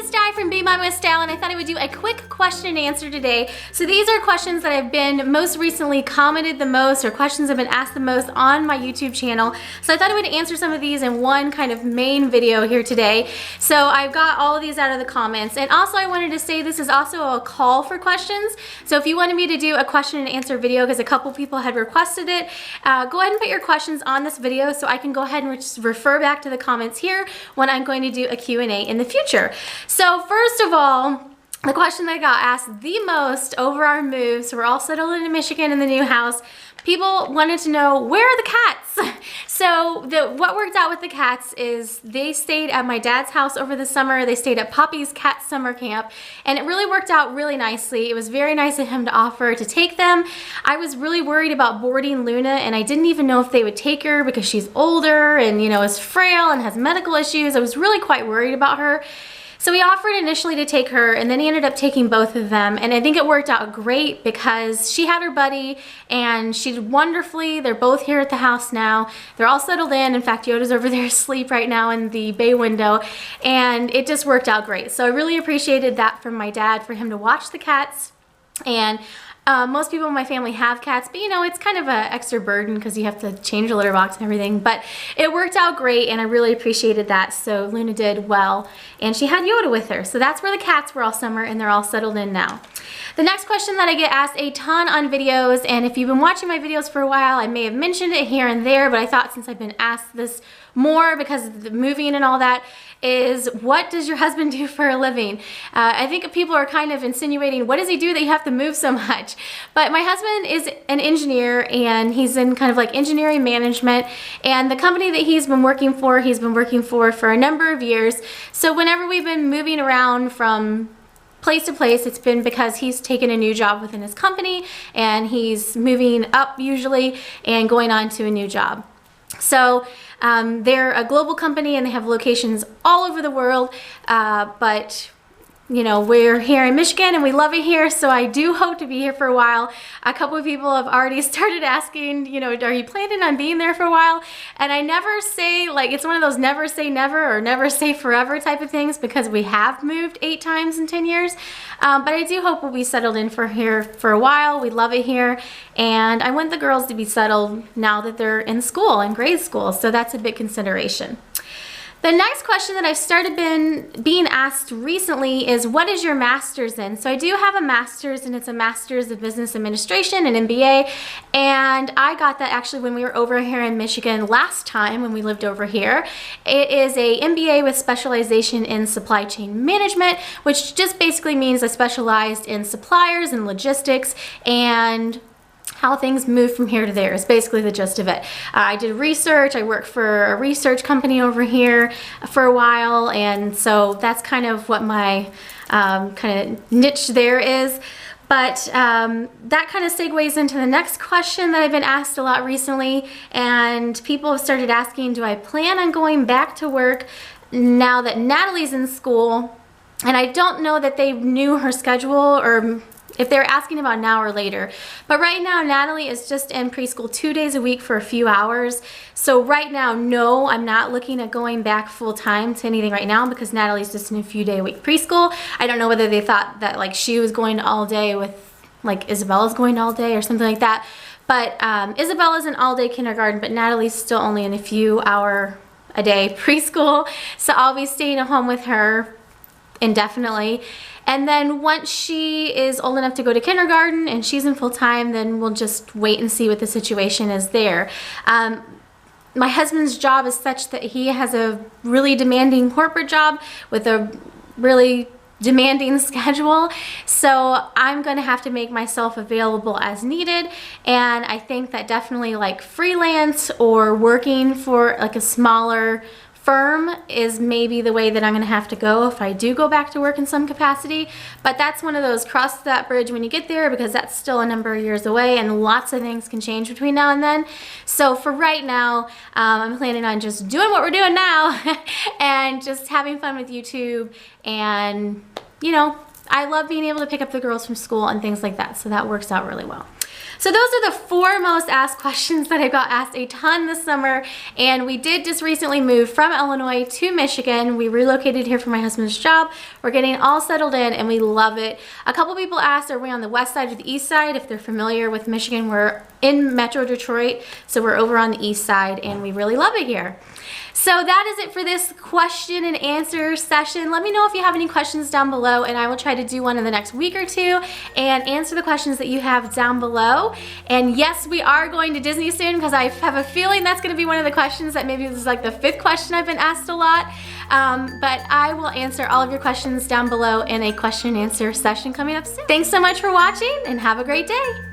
this is Di from BeingMommywithStyle, and I thought I would do a quick question and answer today. So these are questions that have been most recently commented the most, or questions have been asked the most on my YouTube channel. So I thought I would answer some of these in one kind of main video here today. So I've got all of these out of the comments, and also I wanted to say this is also a call for questions. So if you wanted me to do a question and answer video, because a couple people had requested it, go ahead and put your questions on this video so I can go ahead and just refer back to the comments here when I'm going to do a Q&A in the future. So first of all, the question that got asked the most over our move, so we're all settled in Michigan in the new house, people wanted to know, where are the cats? So what worked out with the cats is they stayed at my dad's house over the summer. They stayed at Poppy's cat summer camp, and it really worked out really nicely. It was very nice of him to offer to take them. I was really worried about boarding Luna, and I didn't even know if they would take her because she's older and, you know, is frail and has medical issues. I was really quite worried about her. So he offered initially to take her, and then he ended up taking both of them, and I think it worked out great because she had her buddy and she did wonderfully. They're both here at the house now. They're all settled in. In fact, Yoda's over there asleep right now in the bay window, and it just worked out great. So I really appreciated that from my dad, for him to watch the cats. And most people in my family have cats, but you know, it's kind of an extra burden because you have to change the litter box and everything, but it worked out great and I really appreciated that. So Luna did well, and she had Yoda with her. So that's where the cats were all summer, and they're all settled in now. The next question that I get asked a ton on videos, and if you've been watching my videos for a while, I may have mentioned it here and there, but I thought since I've been asked this more because of the moving and all that, is what does your husband do for a living? I think people are kind of insinuating, what does he do that you have to move so much? But my husband is an engineer, and he's in kind of like engineering management, and the company that he's been working for a number of years. So whenever we've been moving around from place to place, it's been because he's taken a new job within his company, and he's moving up usually and going on to a new job. So they're a global company and they have locations all over the world, but you know, we're here in Michigan and we love it here, so I do hope to be here for a while. A couple of people have already started asking, you know, are you planning on being there for a while? And I never say, like, it's one of those never say never or never say forever type of things, because we have moved 8 times in 10 years. But I do hope we'll be settled in here for a while. We love it here, and I want the girls to be settled now that they're in school, in grade school, so that's a big consideration. The next question that I've started being asked recently is, what is your master's in? So I do have a master's, and it's a master's of business administration, an MBA, and I got that actually when we were over here in Michigan last time when we lived over here. It is a MBA with specialization in supply chain management, which just basically means I specialized in suppliers and logistics and how things move from here to there is basically the gist of it. I did research. I worked for a research company over here for a while, and so that's kind of what my kind of niche there is. But that kind of segues into the next question that I've been asked a lot recently, and people have started asking, do I plan on going back to work now that Natalie's in school? And I don't know that they knew her schedule, or if they're asking about now or later. But right now, Natalie is just in preschool 2 days a week for a few hours. So right now, no, I'm not looking at going back full time to anything right now, because Natalie's just in a few day a week preschool. I don't know whether they thought that like she was going all day with like Isabella's going all day or something like that. But Isabella's in all day kindergarten, but Natalie's still only in a few hour a day preschool. So I'll be staying at home with her indefinitely. And then once she is old enough to go to kindergarten and she's in full time, then we'll just wait and see what the situation is there. My husband's job is such that he has a really demanding corporate job with a really demanding schedule, so I'm gonna have to make myself available as needed. And I think that definitely like freelance or working for like a smaller firm is maybe the way that I'm gonna have to go if I do go back to work in some capacity. But that's one of those, cross that bridge when you get there, because that's still a number of years away and lots of things can change between now and then. So for right now, I'm planning on just doing what we're doing now and just having fun with YouTube. And you know, I love being able to pick up the girls from school and things like that, so that works out really well. So those are the 4 most asked questions that I got asked a ton this summer, and we did just recently move from Illinois to Michigan. We relocated here for my husband's job. We're getting all settled in and we love it. A couple people asked, are we on the west side or the east side? If they're familiar with Michigan, we're in Metro Detroit, so we're over on the east side and we really love it here. So that is it for this question and answer session. Let me know if you have any questions down below, and I will try to do one in the next week or 2 and answer the questions that you have down below. And yes, we are going to Disney soon, because I have a feeling that's going to be one of the questions that maybe this is like the 5th question I've been asked a lot. But I will answer all of your questions down below in a question and answer session coming up soon. Thanks so much for watching and have a great day.